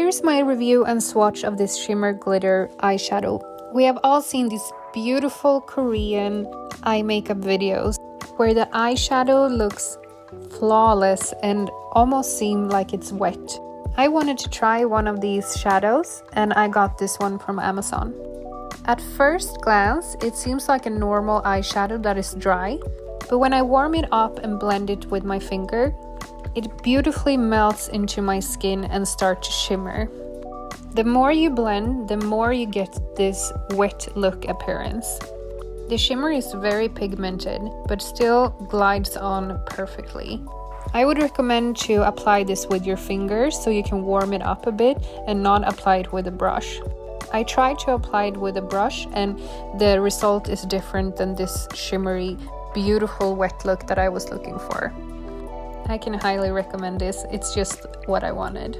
here's my review and swatch of this shimmer glitter eyeshadow. We have all seen these beautiful Korean eye makeup videos where the eyeshadow looks flawless and almost seem like it's wet. I wanted to try one of these shadows and I got this one from Amazon. At first glance, it seems like a normal eyeshadow that is dry, but when I warm it up and blend it with my finger, it beautifully melts into my skin and starts to shimmer. The more you blend, the more you get this wet look appearance. The shimmer is very pigmented, but still glides on perfectly. I would recommend to apply this with your fingers so you can warm it up a bit and not apply it with a brush. I tried to apply it with a brush and the result is different than this shimmery, beautiful wet look that I was looking for. I can highly recommend this, it's just what I wanted.